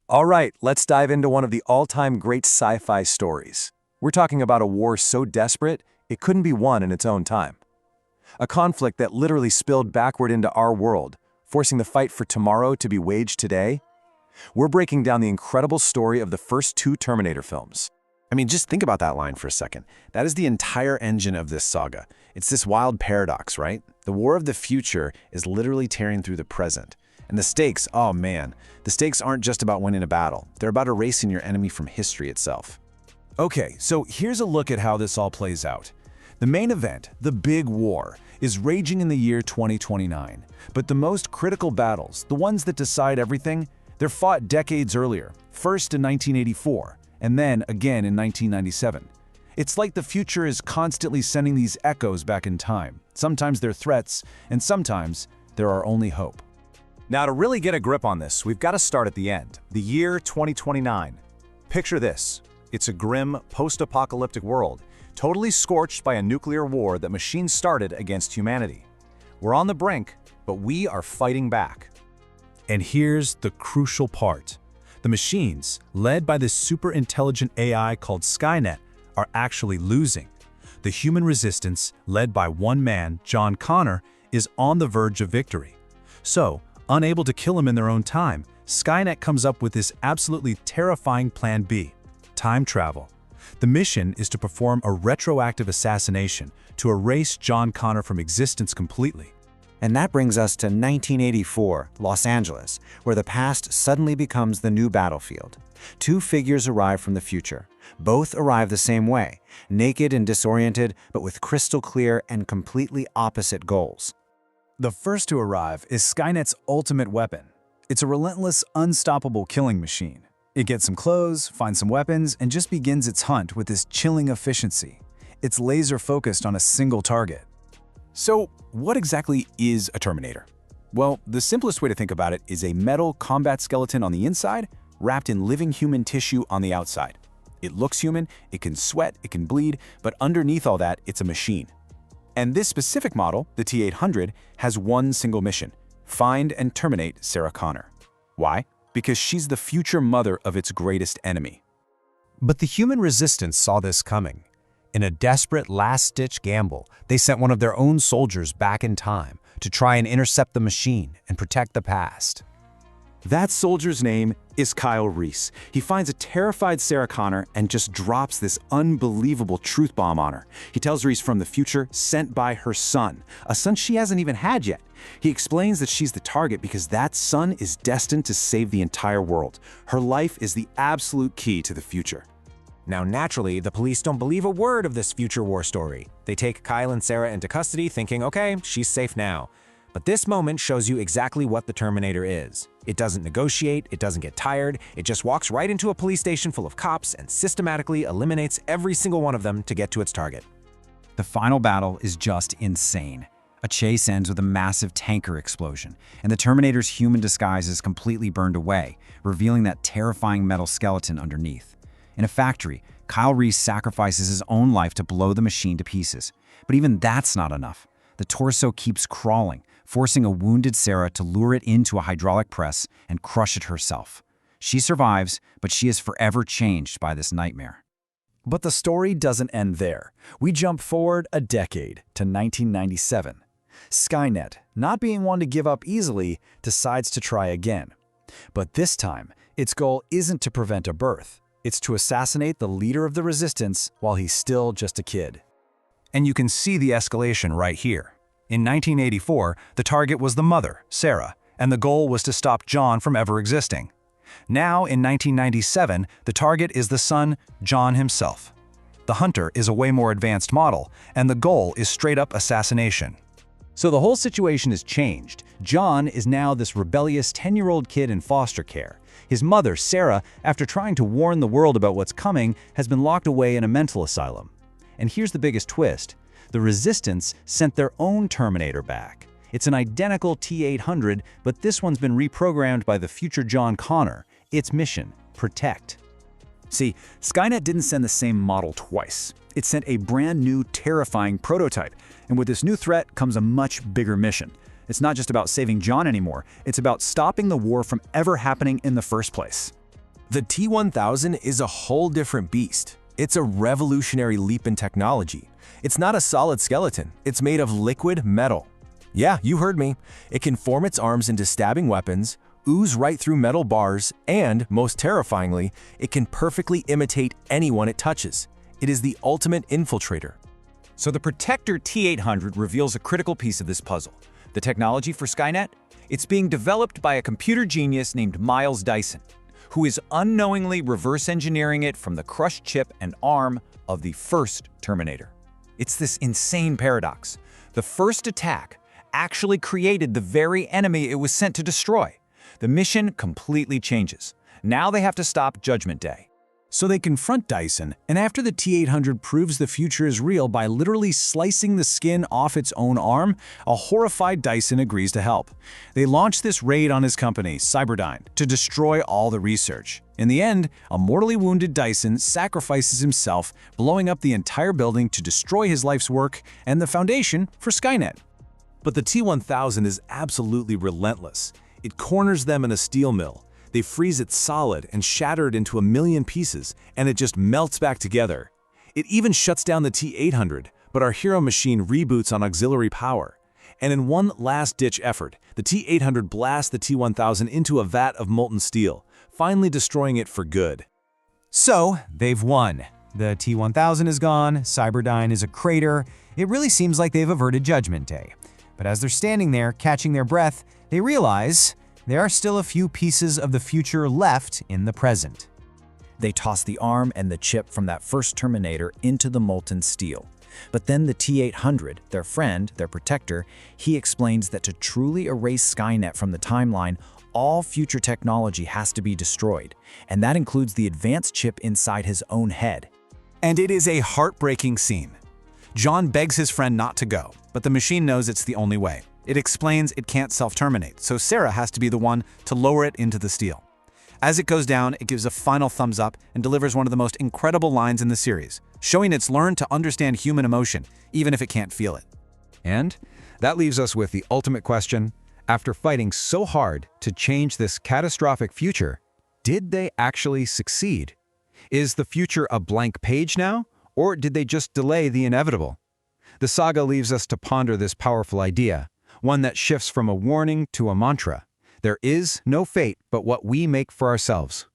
All right, let's dive into one of the all-time great sci-fi stories. We're talking about a war so desperate, it couldn't be won in its own time. A conflict that literally spilled backward into our world, forcing the fight for tomorrow to be waged today. We're breaking down the incredible story of the first two Terminator films. Just think about that line for a second. That is the entire engine of this saga. It's this wild paradox, right? The war of the future is literally tearing through the present. And the stakes, oh man, the stakes aren't just about winning a battle. They're about erasing your enemy from history itself. Okay, so here's a look at how this all plays out. The main event, the big war, is raging in the year 2029. But the most critical battles, the ones that decide everything, they're fought decades earlier, first in 1984, and then again in 1997. It's like the future is constantly sending these echoes back in time. Sometimes they're threats, and sometimes they're our only hope. Now, to really get a grip on this, we've got to start at the end, the year 2029. Picture this. It's a grim, post-apocalyptic world, totally scorched by a nuclear war that machines started against humanity. We're on the brink, but we are fighting back. And here's the crucial part. The machines, led by this super-intelligent AI called Skynet, are actually losing. The human resistance, led by one man, John Connor, is on the verge of victory. So, unable to kill him in their own time, Skynet comes up with this absolutely terrifying Plan B: time travel. The mission is to perform a retroactive assassination to erase John Connor from existence completely. And that brings us to 1984, Los Angeles, where the past suddenly becomes the new battlefield. Two figures arrive from the future. Both arrive the same way, naked and disoriented, but with crystal clear and completely opposite goals. The first to arrive is Skynet's ultimate weapon. It's a relentless, unstoppable killing machine. It gets some clothes, finds some weapons, and just begins its hunt with this chilling efficiency. It's laser-focused on a single target. So, what exactly is a Terminator? Well, the simplest way to think about it is a metal combat skeleton on the inside, wrapped in living human tissue on the outside. It looks human, it can sweat, it can bleed, but underneath all that, it's a machine. And this specific model, the T-800, has one single mission: find and terminate Sarah Connor. Why? Because she's the future mother of its greatest enemy. But the human resistance saw this coming. In a desperate last-ditch gamble, they sent one of their own soldiers back in time to try and intercept the machine and protect the past. That soldier's name is Kyle Reese. He finds a terrified Sarah Connor and just drops this unbelievable truth bomb on her. He tells her he's from the future, sent by her son, a son she hasn't even had yet. He explains that she's the target because that son is destined to save the entire world. Her life is the absolute key to the future. Now, naturally, the police don't believe a word of this future war story. They take Kyle and Sarah into custody thinking, okay, she's safe now. But this moment shows you exactly what the Terminator is. It doesn't negotiate, it doesn't get tired, it just walks right into a police station full of cops and systematically eliminates every single one of them to get to its target. The final battle is just insane. A chase ends with a massive tanker explosion, and the Terminator's human disguise is completely burned away, revealing that terrifying metal skeleton underneath. In a factory, Kyle Reese sacrifices his own life to blow the machine to pieces. But even that's not enough. The torso keeps crawling, forcing a wounded Sarah to lure it into a hydraulic press and crush it herself. She survives, but she is forever changed by this nightmare. But the story doesn't end there. We jump forward a decade to 1997. Skynet, not being one to give up easily, decides to try again. But this time, its goal isn't to prevent a birth. It's to assassinate the leader of the resistance while he's still just a kid. And you can see the escalation right here. In 1984, the target was the mother, Sarah, and the goal was to stop John from ever existing. Now, in 1997, the target is the son, John himself. The hunter is a way more advanced model, and the goal is straight-up assassination. So the whole situation has changed. John is now this rebellious 10-year-old kid in foster care. His mother, Sarah, after trying to warn the world about what's coming, has been locked away in a mental asylum. And here's the biggest twist. The Resistance sent their own Terminator back. It's an identical T-800, but this one's been reprogrammed by the future John Connor. Its mission: protect. See, Skynet didn't send the same model twice. It sent a brand new, terrifying prototype. And with this new threat comes a much bigger mission. It's not just about saving John anymore. It's about stopping the war from ever happening in the first place. The T-1000 is a whole different beast. It's a revolutionary leap in technology. It's not a solid skeleton, it's made of liquid metal. Yeah, you heard me. It can form its arms into stabbing weapons, ooze right through metal bars, and, most terrifyingly, it can perfectly imitate anyone it touches. It is the ultimate infiltrator. So the Protector T-800 reveals a critical piece of this puzzle. The technology for Skynet? It's being developed by a computer genius named Miles Dyson, who is unknowingly reverse engineering it from the crushed chip and arm of the first Terminator. It's this insane paradox. The first attack actually created the very enemy it was sent to destroy. The mission completely changes. Now they have to stop Judgment Day. So they confront Dyson, and after the T-800 proves the future is real by literally slicing the skin off its own arm, a horrified Dyson agrees to help. They launch this raid on his company, Cyberdyne, to destroy all the research. In the end, a mortally wounded Dyson sacrifices himself, blowing up the entire building to destroy his life's work and the foundation for Skynet. But the T-1000 is absolutely relentless. It corners them in a steel mill. They freeze it solid and shatter it into a million pieces, and it just melts back together. It even shuts down the T-800, but our hero machine reboots on auxiliary power. And in one last-ditch effort, the T-800 blasts the T-1000 into a vat of molten steel, finally destroying it for good. So, they've won. The T-1000 is gone, Cyberdyne is a crater. It really seems like they've averted Judgment Day. But as they're standing there, catching their breath, they realize there are still a few pieces of the future left in the present. They toss the arm and the chip from that first Terminator into the molten steel. But then the T-800, their friend, their protector, he explains that to truly erase Skynet from the timeline, all future technology has to be destroyed, and that includes the advanced chip inside his own head. And it is a heartbreaking scene. John begs his friend not to go, but the machine knows it's the only way. It explains it can't self-terminate, so Sarah has to be the one to lower it into the steel. As it goes down, it gives a final thumbs up and delivers one of the most incredible lines in the series, showing it's learned to understand human emotion, even if it can't feel it. And that leaves us with the ultimate question. After fighting so hard to change this catastrophic future, did they actually succeed? Is the future a blank page now, or did they just delay the inevitable? The saga leaves us to ponder this powerful idea, one that shifts from a warning to a mantra. There is no fate but what we make for ourselves.